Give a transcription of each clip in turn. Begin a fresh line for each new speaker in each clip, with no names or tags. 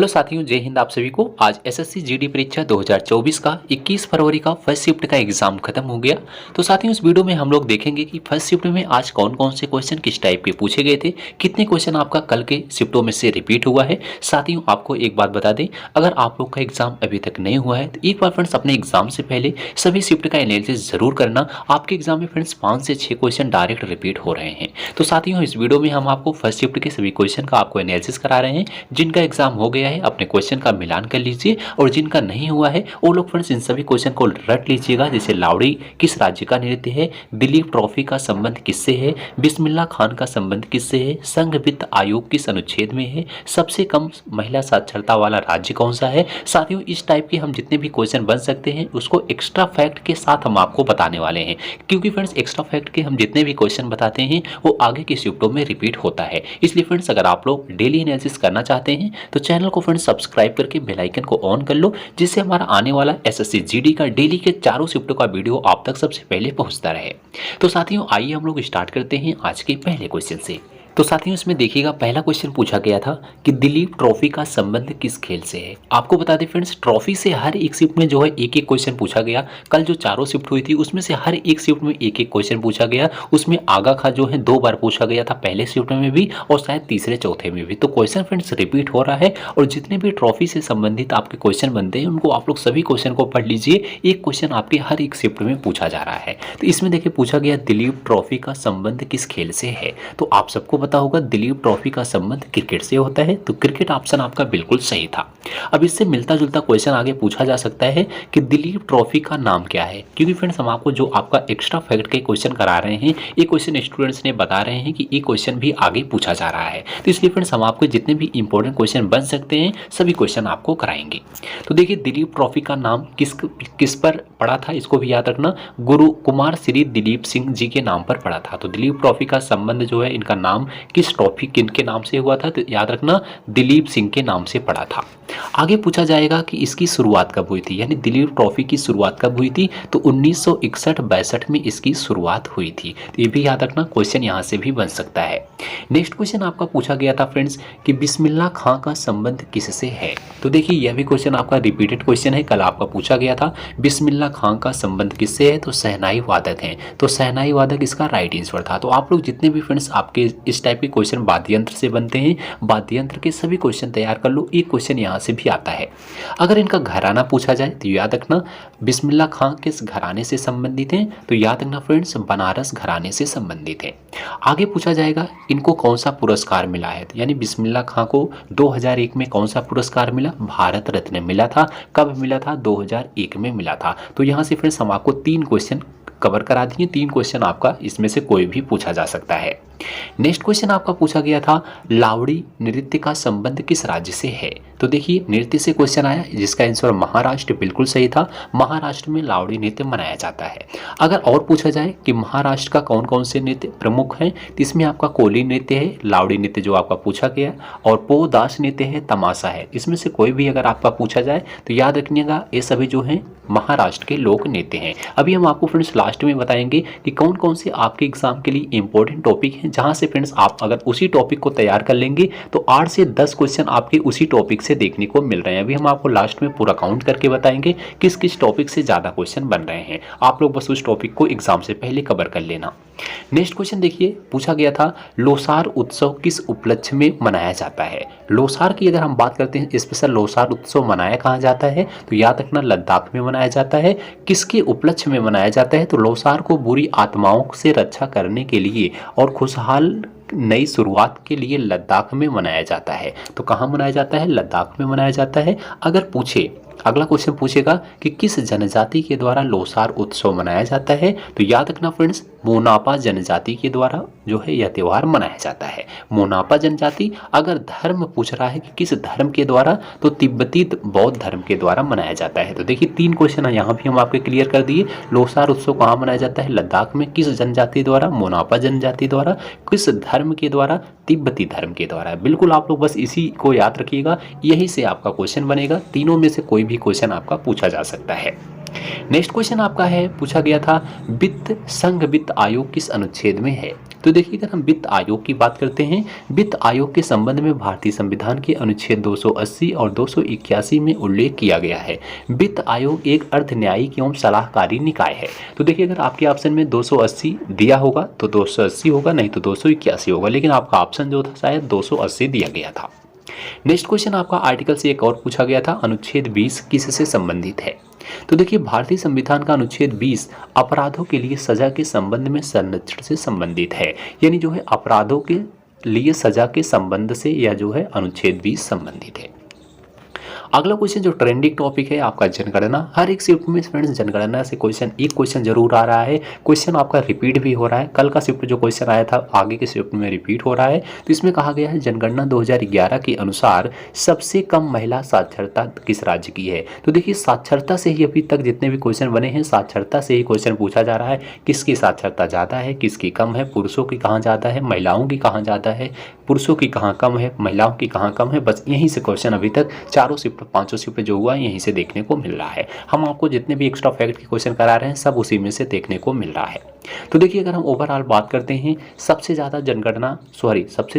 Hello साथियों, जय हिंद। आप सभी को आज एसएससी जीडी परीक्षा 2024 का 21 फरवरी का फर्स्ट शिफ्ट का एग्जाम खत्म हो गया। तो साथियों, इस वीडियो में हम लोग देखेंगे कि फर्स्ट शिफ्ट में आज कौन कौन से क्वेश्चन किस टाइप के पूछे गए थे, कितने क्वेश्चन आपका कल के शिफ्टों में से रिपीट हुआ है। साथियों, आपको एक बात बता दें, अगर आप लोग का एग्जाम अभी तक नहीं हुआ है तो एक बार फ्रेंड्स अपने एग्जाम से पहले सभी शिफ्ट का एनालिसिस जरूर करना। आपके एग्जाम में फ्रेंड्स 5 से 6 क्वेश्चन डायरेक्ट रिपीट हो रहे हैं। तो साथियों, इस वीडियो में हम आपको फर्स्ट शिफ्ट के सभी क्वेश्चन का आपको एनालिसिस करा रहे हैं। जिनका एग्जाम हो गया है अपने क्वेश्चन का मिलान कर लीजिए, और जिनका नहीं हुआ है वो लोग फ्रेंड्स इन सभी क्वेश्चन को रट लीजिएगा। जैसे लावड़ी किस राज्य का नृत्य है, दिलीप ट्रॉफी का संबंध किससे है, बिस्मिल्लाह खान का संबंध किससे है, संघ वित्त आयोग किस अनुच्छेद में है, सबसे कम महिला साक्षरता वाला राज्य कौन सा है। साथियों, इस टाइप के हम जितने भी क्वेश्चन बन सकते हैं उसको एक्स्ट्रा फैक्ट के साथ हम आपको बताने वाले हैं, क्योंकि फ्रेंड्स एक्स्ट्रा फैक्ट के हम जितने भी क्वेश्चन बताते हैं वो आगे के शिफ्टों में रिपीट होता है। इसलिए फ्रेंड्स, अगर आप लोग डेली एनालिसिस करना चाहते हैं तो चैनल को फ्रेंड्स सब्सक्राइब करके बेल आइकन को ऑन कर लो, जिससे हमारा आने वाला एसएससी जीडी का डेली के चारों शिफ्टों का वीडियो आप तक सबसे पहले पहुंचता रहे। तो साथियों, आइए हम लोग स्टार्ट करते हैं आज के पहले क्वेश्चन से। तो साथियों, इसमें देखिएगा, पहला क्वेश्चन पूछा गया था कि दिलीप ट्रॉफी का संबंध किस खेल से है। आपको बता दें फ्रेंड्स, ट्रॉफी से हर एक शिफ्ट में जो है एक एक क्वेश्चन पूछा गया। कल जो चारों शिफ्ट हुई थी उसमें से हर एक शिफ्ट में एक एक क्वेश्चन पूछा गया। उसमें आगा खा जो है 2 बार पूछा गया था, पहले शिफ्ट में भी और शायद तीसरे चौथे में भी। तो क्वेश्चन फ्रेंड्स रिपीट हो रहा है, और जितने भी ट्रॉफी से संबंधित आपके क्वेश्चन बनते हैं उनको आप लोग सभी क्वेश्चन को पढ़ लीजिए। एक क्वेश्चन आपके हर एक शिफ्ट में पूछा जा रहा है। तो इसमें देखिए पूछा गया दिलीप ट्रॉफी का संबंध किस खेल से है। तो आप सबको पता होगा दिलीप ट्रॉफी का संबंध क्रिकेट से होता है, तो क्रिकेट ऑप्शन आपका बिल्कुल सही था। अब इससे मिलता जुलता क्वेश्चन आगे पूछा जा सकता है कि दिलीप ट्रॉफी का नाम क्या है, क्योंकि फ्रेंड्स हम आपको जो आपका एक्स्ट्रा फैक्ट के क्वेश्चन करा रहे हैं, ये क्वेश्चन स्टूडेंट्स ने बता रहे हैं कि ये क्वेश्चन भी आगे पूछा जा रहा है। तो इसलिए फ्रेंड्स हम आपको जितने भी इंपॉर्टेंट क्वेश्चन बन सकते हैं सभी क्वेश्चन आपको कराएंगे। तो देखिए, दिलीप ट्रॉफी का नाम किस पर पड़ा था, इसको भी याद रखना। गुरु कुमार श्री दिलीप सिंह जी के नाम पर पड़ा था। तो दिलीप ट्रॉफी का संबंध जो है, इनका नाम किस ट्रॉफी किनके नाम से हुआ था, तो याद रखना दिलीप सिंह के नाम से पड़ा था। आगे पूछा जाएगा कि इसकी शुरुआत कब हुई थी, यानी दिलीप ट्रॉफी की शुरुआत कब हुई थी। तो 1961-62 में इसकी शुरुआत हुई थी। तो ये भी याद रखना, क्वेश्चन यहाँ से भी बन सकता है। नेक्स्ट क्वेश्चन आपका पूछा गया था फ्रेंड्स कि बिस्मिल्लाह खां का संबंध किससे है। तो देखिए, यह भी क्वेश्चन आपका रिपीटेड क्वेश्चन है, कल आपका पूछा गया था। बिस्मिल्लाह खां का संबंध किससे है, तो शहनाई वादक हैं। तो शहनाई वादक इसका राइट आंसर था। तो आप लोग जितने भी फ्रेंड्स आपके इस टाइप के क्वेश्चन वाद्य यंत्र से बनते हैं, वाद्य यंत्र के सभी क्वेश्चन तैयार कर लो। एक क्वेश्चन यहाँ से भी आता है। अगर इनका घराना पूछा जाए तो याद रखना बिस्मिल्लाह खां किस घराने से संबंधित हैं, तो याद रखना फ्रेंड्स बनारस घराने से संबंधित है। आगे पूछा जाएगा इनको कौन सा पुरस्कार मिला है, तो यानी बिस्मिल्लाह खां को 2001 में कौन सा पुरस्कार मिला, भारत रत्न मिला था। कब मिला था, 2001 में मिला था। तो यहाँ से फ्रेंड्स हम आपको 3 क्वेश्चन कवर करा दिए। 3 क्वेश्चन आपका इसमें से कोई भी पूछा जा सकता है। नेक्स्ट क्वेश्चन आपका पूछा गया था लावड़ी नृत्य का संबंध किस राज्य से है। तो देखिए, नृत्य से क्वेश्चन आया, जिसका आंसर महाराष्ट्र बिल्कुल सही था। महाराष्ट्र में लावड़ी नृत्य मनाया जाता है। अगर और पूछा जाए कि महाराष्ट्र का कौन कौन से नृत्य प्रमुख हैं, तो इसमें आपका कोली नृत्य है, लावड़ी नृत्य जो आपका पूछा गया, और पोदास नृत्य है, तमाशा है। इसमें से कोई भी अगर आपका पूछा जाए तो याद रखिएगा ये सभी जो हैं महाराष्ट्र के लोक नृत्य हैं। अभी हम आपको फ्रेंड्स लास्ट में बताएंगे कि कौन कौन से आपके एग्जाम के लिए इंपॉर्टेंट टॉपिक हैं, जहां से फ्रेंड्स आप अगर उसी टॉपिक को तैयार कर लेंगे तो 8 से 10 क्वेश्चन आपके उसी टॉपिक से देखने को मिल रहे हैं। अभी हम आपको लास्ट में पूरा काउंट करके बताएंगे किस किस टॉपिक से ज़्यादा क्वेश्चन बन रहे हैं। आप लोग बस उस टॉपिक को एग्जाम से पहले कवर कर लेना। नेक्स्ट क्वेश्चन देखिए, पूछा गया था लोसार उत्सव किस उपलक्ष्य में मनाया जाता है। लोसार की अगर हम बात करते हैं, स्पेशल लोसार उत्सव मनाया कहाँ जाता है, तो याद रखना लद्दाख में मनाया जाता है। किसके उपलक्ष्य में मनाया जाता है, तो लोसार को बुरी आत्माओं से रक्षा करने के लिए और खुशहाल नई शुरुआत के लिए लद्दाख में मनाया जाता है। तो कहाँ मनाया जाता है, लद्दाख में मनाया जाता है। अगर पूछे, अगला क्वेश्चन पूछेगा कि किस जनजाति के द्वारा लोसार उत्सव मनाया जाता है, तो याद रखना फ्रेंड्स मोनापा जनजाति के द्वारा जो है यह त्यौहार मनाया जाता है। मोनापा जनजाति। अगर धर्म पूछ रहा है कि किस धर्म के द्वारा, तो तिब्बती बौद्ध धर्म के द्वारा मनाया जाता है। तो देखिए 3 क्वेश्चन है यहाँ भी हम आपके क्लियर कर दिए। लोसार उत्सव कहाँ मनाया जाता है, लद्दाख में। किस जनजाति द्वारा, मोनापा जनजाति द्वारा। किस धर्म के द्वारा, तिब्बती धर्म के द्वारा। बिल्कुल आप लोग बस इसी को याद रखिएगा, यही से आपका क्वेश्चन बनेगा। तीनों में से कोई भी क्वेश्चन आपका पूछा जा सकता है। नेक्स्ट क्वेश्चन आपका है, पूछा गया था वित्त संघ वित्त वित्त आयोग किस अनुच्छेद में है? तो देखिए अगर हम वित्त आयोग की बात करते हैं, वित्त आयोग के संबंध में भारतीय संविधान के अनुच्छेद 280 और 281 में उल्लेख किया गया है। वित्त आयोग एक अर्ध न्यायिक एवं सलाहकारी निकाय है। तो देखिए अगर आपके ऑप्शन में 280 दिया होगा तो 280 होगा, नहीं तो 281 होगा, लेकिन आपका ऑप्शन जो था शायद 280 दिया गया था। नेक्स्ट क्वेश्चन आपका आर्टिकल से एक और पूछा गया था, अनुच्छेद 20 किससे संबंधित है? तो देखिए भारतीय संविधान का अनुच्छेद 20 अपराधों के लिए सजा के संबंध में संरक्षण से संबंधित है, यानी जो है अपराधों के लिए सजा के संबंध से या जो है अनुच्छेद 20 संबंधित है। अगला क्वेश्चन जो ट्रेंडिंग टॉपिक है आपका जनगणना। हर एक शिफ्ट में फ्रेंड्स जनगणना से एक क्वेश्चन जरूर आ रहा है। क्वेश्चन आपका रिपीट भी हो रहा है। कल का शिफ्ट जो क्वेश्चन आया था आगे के शिफ्ट में रिपीट हो रहा है। तो इसमें कहा गया है जनगणना 2011 के अनुसार सबसे कम महिला साक्षरता किस राज्य की है? तो देखिए साक्षरता से ही अभी तक जितने भी क्वेश्चन बने हैं साक्षरता से ही क्वेश्चन पूछा जा रहा है। किसकी साक्षरता ज़्यादा है, किसकी कम है, पुरुषों की कहाँ ज़्यादा है, महिलाओं की कहाँ ज़्यादा है, पुरुषों की कहाँ कम है, महिलाओं की कहाँ कम है। बस यहीं से क्वेश्चन अभी तक चारों शिफ्ट 5 शिफ्ट जो हुआ यहीं से देखने को मिल रहा है। हम आपको जितने भी एक्स्ट्रा फैक्ट के क्वेश्चन करा रहे हैं सब उसी में से देखने को मिल रहा है। तो देखिए अगर हम ओवरऑल बात करते हैं सबसे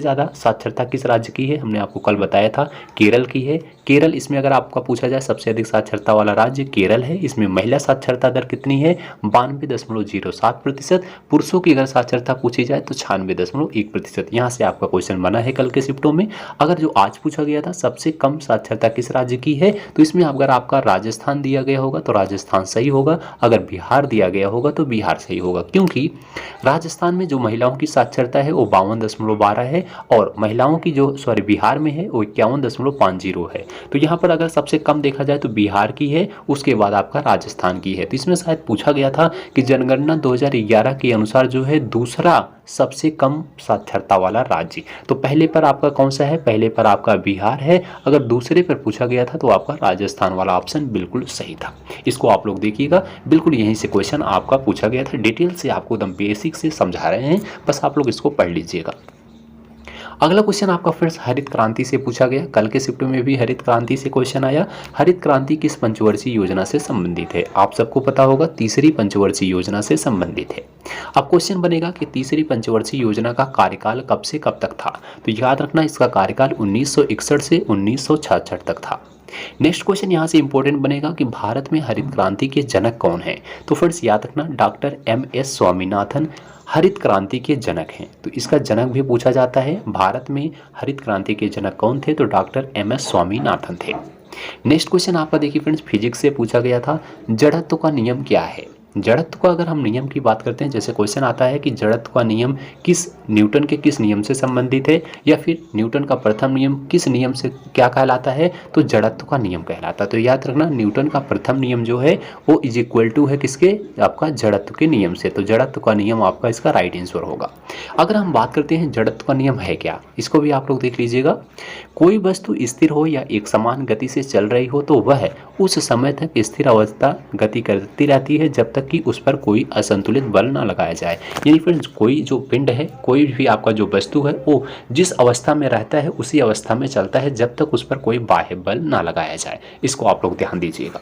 ज़्यादा साक्षरता किस राज्य की है? हमने आपको कल बताया था केरल की है। केरल, इसमें अगर आपका पूछा जाए सबसे अधिक साक्षरता वाला राज्य केरल है। इसमें महिला साक्षरता दर कितनी है? 92.07%। पुरुषों की अगर साक्षरता पूछी जाए तो 96.1%। यहाँ से आपका क्वेश्चन बना है कल के शिफ्टों में। अगर जो आज पूछा गया था सबसे कम साक्षरता किस राज्य की है, तो इसमें अगर आपका राजस्थान दिया गया होगा तो राजस्थान सही होगा, अगर बिहार दिया गया होगा तो बिहार सही होगा, क्योंकि राजस्थान में जो महिलाओं की साक्षरता है वो 52.12 है और महिलाओं की जो बिहार में है वो 51.50 है। तो यहाँ पर अगर सबसे कम देखा जाए तो बिहार की है, उसके बाद आपका राजस्थान की है। तो इसमें शायद पूछा गया था कि जनगणना 2011 के अनुसार जो है दूसरा सबसे कम साक्षरता वाला राज्य, तो पहले पर आपका कौन सा है? पहले पर आपका बिहार है। अगर दूसरे पर पूछा गया था तो आपका राजस्थान वाला ऑप्शन बिल्कुल सही था। इसको आप लोग देखिएगा, बिल्कुल यहीं से क्वेश्चन आपका पूछा गया था। डिटेल से आपको एकदम बेसिक से समझा रहे हैं, बस आप लोग इसको पढ़ लीजिएगा। अगला क्वेश्चन आपका फ्रेंड्स हरित क्रांति से पूछा गया। कल के शिफ्ट में भी हरित क्रांति से क्वेश्चन आया। हरित क्रांति किस पंचवर्षीय योजना से संबंधित है? आप सबको पता होगा तीसरी पंचवर्षीय योजना से संबंधित है। अब क्वेश्चन बनेगा कि तीसरी पंचवर्षीय योजना का कार्यकाल कब से कब तक था? तो याद रखना इसका कार्यकाल 1961 से 1966 तक था। नेक्स्ट क्वेश्चन यहाँ से इंपॉर्टेंट बनेगा कि भारत में हरित क्रांति के जनक कौन है? तो फ्रेंड्स याद रखना डॉक्टर M.S. स्वामीनाथन हरित क्रांति के जनक हैं। तो इसका जनक भी पूछा जाता है। भारत में हरित क्रांति के जनक कौन थे? तो डॉक्टर M.S. स्वामीनाथन थे। नेक्स्ट क्वेश्चन आपका देखिए फ्रेंड्स फिजिक्स से पूछा गया था, जड़त्व का नियम क्या है? जड़त्व का अगर हम नियम की बात करते हैं, जैसे क्वेश्चन आता है कि जड़त्व का नियम न्यूटन के किस नियम से संबंधित है, या फिर न्यूटन का प्रथम नियम किस नियम से क्या कहलाता है? तो जड़त्व का नियम कहलाता है। तो याद रखना न्यूटन का प्रथम नियम जो है वो इज इक्वल टू है किसके? आपका जड़त्व के नियम से। तो जड़त्व का नियम आपका इसका राइट आंसर होगा। अगर हम बात करते हैं जड़त्व का नियम है क्या, इसको भी आप लोग देख लीजिएगा। कोई वस्तु स्थिर हो या एक समान गति से चल रही हो तो वह उस समय तक स्थिर अवस्था गति करती रहती है जब तक कि उस पर कोई असंतुलित बल ना लगाया जाए। यानी फ्रेंड्स कोई जो पिंड है, कोई भी आपका जो वस्तु है वो जिस अवस्था में रहता है उसी अवस्था में चलता है जब तक उस पर कोई बाह्य बल ना लगाया जाए। इसको आप लोग ध्यान दीजिएगा।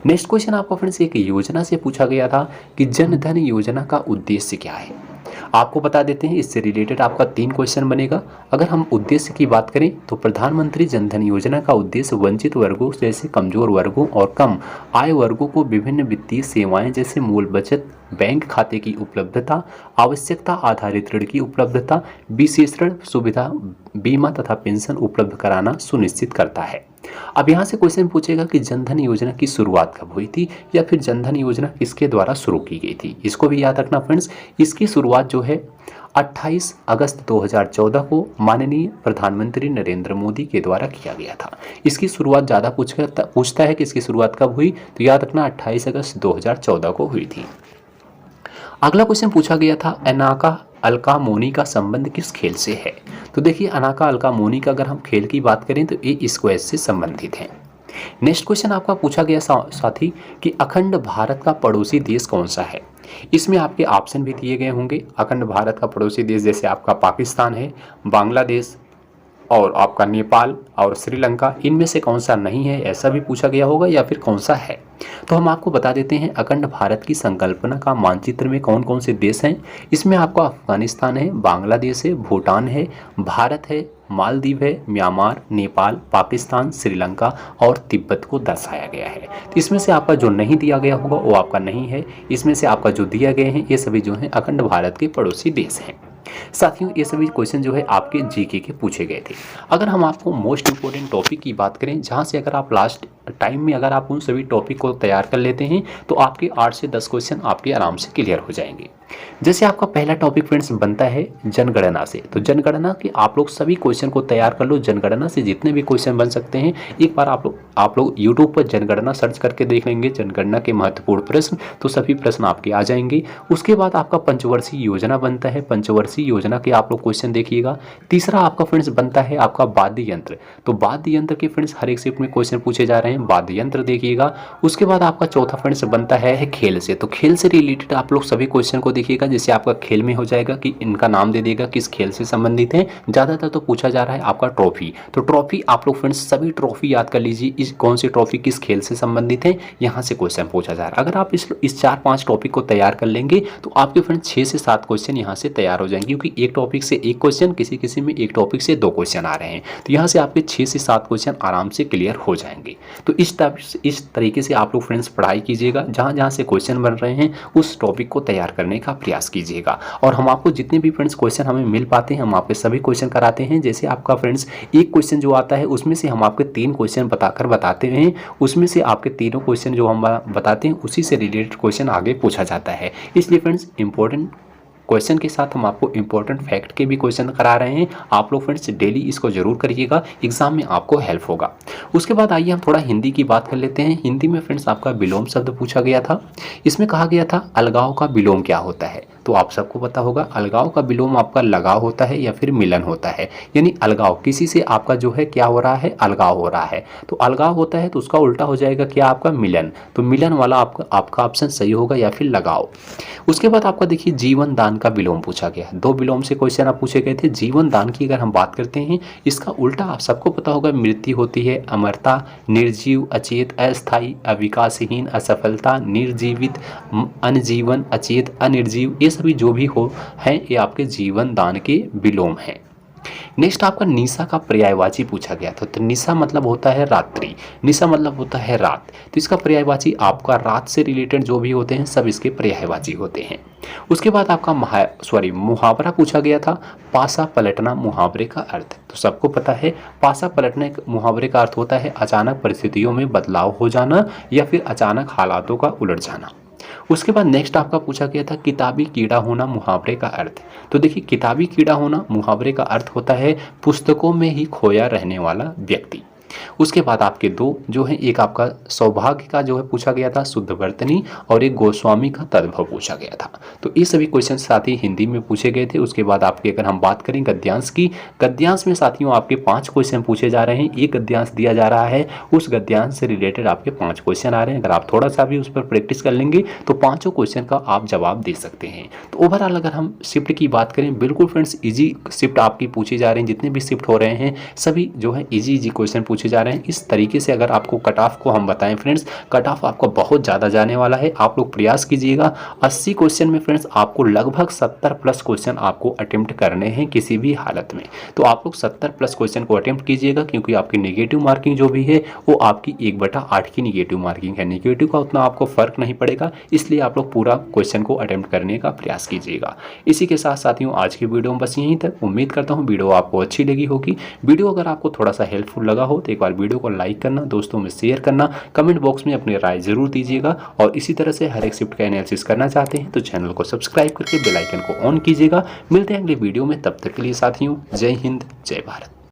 नेक्स्ट क्वेश्चन आपका फ्रेंड्स एक योजना से पूछा गया था कि जन धन योजना का उद्देश्य क्या है? आपको बता देते हैं, इससे रिलेटेड आपका 3 क्वेश्चन बनेगा। अगर हम उद्देश्य की बात करें तो प्रधानमंत्री जन धन योजना का उद्देश्य वंचित वर्गों जैसे कमजोर वर्गों और कम आय वर्गों को विभिन्न वित्तीय सेवाएं जैसे मूल बचत बैंक खाते की उपलब्धता, आवश्यकता आधारित ऋण की उपलब्धता, विशेष ऋण सुविधा, बीमा तथा पेंशन उपलब्ध कराना सुनिश्चित करता है। अब यहाँ से क्वेश्चन पूछेगा कि जनधन योजना की शुरुआत कब हुई थी या फिर जनधन योजना किसके द्वारा शुरू की गई थी? इसको भी याद रखना फ्रेंड्स। इसकी शुरुआत जो है 28 अगस्त 2014 को माननीय प्रधानमंत्री नरेंद्र मोदी के द्वारा किया गया था। इसकी शुरुआत ज़्यादा पूछता है कि इसकी शुरुआत कब हुई, तो याद रखना 28 अगस्त 2014 को हुई थी। अगला क्वेश्चन पूछा गया था अनाका अलका मोनी का संबंध किस खेल से है? तो देखिए अनाका अलका मोनी का अगर हम खेल की बात करें तो ये स्क्वैश से संबंधित है। नेक्स्ट क्वेश्चन आपका पूछा गया साथी कि अखंड भारत का पड़ोसी देश कौन सा है? इसमें आपके ऑप्शन भी दिए गए होंगे। अखंड भारत का पड़ोसी देश जैसे आपका पाकिस्तान है, बांग्लादेश और आपका नेपाल और श्रीलंका, इनमें से कौन सा नहीं है ऐसा भी पूछा गया होगा या फिर कौन सा है। तो हम आपको बता देते हैं अखंड भारत की संकल्पना का मानचित्र में कौन कौन से देश हैं। इसमें आपका अफगानिस्तान है, बांग्लादेश है, भूटान है, भारत है, मालदीव है, म्यांमार, नेपाल, पाकिस्तान, श्रीलंका और तिब्बत को दर्शाया गया है। तो इसमें से आपका जो नहीं दिया गया होगा वो आपका नहीं है। इसमें से आपका जो दिया गए हैं ये सभी जो हैं अखंड भारत के पड़ोसी देश हैं। साथियों ये सभी क्वेश्चन जो है आपके जीके के पूछे गए थे। अगर हम आपको मोस्ट इंपोर्टेंट टॉपिक की बात करें, जहां से अगर आप लास्ट टाइम में अगर आप उन सभी टॉपिक को तैयार कर लेते हैं तो आपके 8 से 10 क्वेश्चन आपके आराम से क्लियर हो जाएंगे। जैसे आपका पहला टॉपिक फ्रेंड्स बनता है जनगणना से, तो जनगणना के आप लोग सभी क्वेश्चन को तैयार कर लो। जनगणना से जितने भी क्वेश्चन बन सकते हैं एक बार आप लोग यूट्यूब पर जनगणना सर्च करके देख लेंगे, जनगणना के महत्वपूर्ण प्रश्न, तो सभी प्रश्न आपके आ जाएंगे। उसके बाद आपका पंचवर्षीय योजना बनता है, पंचवर्षीय योजना के आप लोग क्वेश्चन देखिएगा। तीसरा आपका फ्रेंड्स बनता है आपका वाद्य यंत्र, तो वाद्य यंत्र के फ्रेंड्स हर एक शिफ्ट में क्वेश्चन पूछे जा रहे हैं, वाद्य यंत्र देखिएगा। उसके बाद आपका चौथा फ्रेंड्स बनता है खेल से, तो खेल से रिलेटेड आप लोग सभी क्वेश्चन को देखिएगा। जैसे आपका खेल में हो जाएगा कि इनका नाम दे देगा किस खेल से संबंधित है। ज़्यादातर तो पूछा जा रहा है आपका ट्रॉफी, तो ट्रॉफी आप लोग फ्रेंड्स सभी ट्रॉफी याद कर लीजिए, इस कौन सी ट्रॉफी किस खेल से संबंधित है, यहाँ से क्वेश्चन पूछा जा रहा है। अगर आप इस 4-5 टॉपिक को तैयार कर लेंगे तो आपके फ्रेंड्स 6 से 7 क्वेश्चन यहाँ से तैयार हो जाएंगे, क्योंकि एक टॉपिक से एक क्वेश्चन, किसी में एक टॉपिक से 2 क्वेश्चन आ रहे हैं, तो यहाँ से आपके 6 से 7 क्वेश्चन आराम से क्लियर हो जाएंगे। तो इस तरीके से आप लोग फ्रेंड्स पढ़ाई कीजिएगा, जहाँ जहाँ से क्वेश्चन बन रहे हैं उस टॉपिक को तैयार करने का प्रयास कीजिएगा। और हम आपको जितने भी फ्रेंड्स क्वेश्चन हमें मिल पाते हैं हम आपके सभी क्वेश्चन कराते हैं। जैसे आपका फ्रेंड्स एक क्वेश्चन जो आता है उसमें से हम आपके 3 क्वेश्चन बताते हैं, उसमें से आपके तीनों क्वेश्चन जो हम बताते हैं उसी से रिलेटेड क्वेश्चन आगे पूछा जाता है। इसलिए फ्रेंड्स इंपॉर्टेंट क्वेश्चन के साथ हम आपको इंपॉर्टेंट फैक्ट के भी क्वेश्चन करा रहे हैं। आप लोग फ्रेंड्स डेली इसको जरूर करिएगा, एग्जाम में आपको हेल्प होगा। उसके बाद आइए हम थोड़ा हिंदी की बात कर लेते हैं। हिंदी में फ्रेंड्स आपका विलोम शब्द पूछा गया था। इसमें कहा गया था अलगाव का विलोम क्या होता है, तो आप सबको पता होगा अलगाव का विलोम आपका लगाव होता है या फिर मिलन होता है। यानी अलगाव किसी से आपका जो है क्या हो रहा है, अलगाव हो रहा है, तो अलगाव होता है तो उसका उल्टा हो जाएगा क्या आपका मिलन, तो मिलन वाला आपका ऑप्शन सही होगा या फिर लगाव। उसके बाद आपका देखिए जीवन दान का विलोम पूछा गया है। 2 विलोम से क्वेश्चन आप पूछे गए थे। जीवन दान की अगर हम बात करते हैं इसका उल्टा आप सबको पता होगा मृत्यु होती है, अमरता, निर्जीव, अचेत, अस्थायी, अविकासहीन, असफलता, निर्जीवित, अनजीवन, अचेत, अनिर्जीव, ये सभी जो भी हो हैं ये आपके जीवन दान के विलोम हैं। नेक्स्ट आपका निशा का पर्यायवाची पूछा गया था। तो निशा मतलब होता है रात्रि, निशा मतलब होता है रात, तो इसका पर्यायवाची आपका रात से रिलेटेड जो भी होते हैं सब इसके पर्यायवाची होते हैं। उसके बाद आपका मुहावरा पूछा गया था। पासा पलटना मुहावरे का अर्थ, तो सबको पता है पासा पलटने मुहावरे का अर्थ होता है अचानक परिस्थितियों में बदलाव हो जाना या फिर अचानक हालातों का उलट जाना। उसके बाद नेक्स्ट आपका पूछा गया था किताबी कीड़ा होना मुहावरे का अर्थ, तो देखिए किताबी कीड़ा होना मुहावरे का अर्थ होता है पुस्तकों में ही खोया रहने वाला व्यक्ति। उसके बाद आपके 2 जो है, एक आपका सौभाग्य का जो है पूछा गया था शुद्धवर्तनी, और एक गोस्वामी का तद्भव पूछा गया था। तो ये सभी क्वेश्चन साथ ही हिंदी में पूछे गए थे। उसके बाद आपके अगर हम बात करें गद्यांश की, गद्यांश में साथियों आपके 5 क्वेश्चन पूछे जा रहे हैं। एक गद्यांश दिया जा रहा है, उस गद्यांश से रिलेटेड आपके 5 क्वेश्चन आ रहे हैं। अगर आप थोड़ा सा भी उस पर प्रैक्टिस कर लेंगे तो 5 क्वेश्चन का आप जवाब दे सकते हैं। तो ओवरऑल अगर हम शिफ्ट की बात करें, बिल्कुल फ्रेंड्स ईजी शिफ्ट आपकी पूछी जा रही हैं। जितने भी शिफ्ट हो रहे हैं सभी जो है ईजी क्वेश्चन पूछे जा रहे हैं। इस तरीके से अगर आपको कट ऑफ को हम बताएं फ्रेंड्स, कट ऑफ आपको बहुत ज़्यादा जाने वाला है। आप लोग प्रयास कीजिएगा 80 क्वेश्चन में फ्रेंड्स आपको लगभग 70 प्लस क्वेश्चन आपको अटेम्प्ट करने हैं किसी भी हालत में। तो आप लोग 70 प्लस क्वेश्चन को अटेम्प्ट कीजिएगा, क्योंकि आपकी नेगेटिव मार्किंग जो भी है वो आपकी 1/8 की नेगेटिव मार्किंग है। नेगेटिव का उतना आपको फर्क नहीं पड़ेगा, इसलिए आप लोग पूरा क्वेश्चन को अटेम्प्ट करने का प्रयास कीजिएगा। इसी के साथ साथियों आज की वीडियो में बस यहीं तक। उम्मीद करता हूँ वीडियो आपको अच्छी लगी होगी। वीडियो अगर आपको थोड़ा सा हेल्पफुल लगा हो तो एक बार वीडियो को लाइक करना, दोस्तों में शेयर करना, कमेंट बॉक्स में अपनी राय जरूर दीजिएगा। और इसी तरह से हर एक शिफ्ट का एनालिसिस करना चाहते हैं तो चैनल को सब्सक्राइब करके बेल आइकन को ऑन कीजिएगा। मिलते हैं अगले वीडियो में, तब तक के लिए साथियों जय हिंद जय भारत।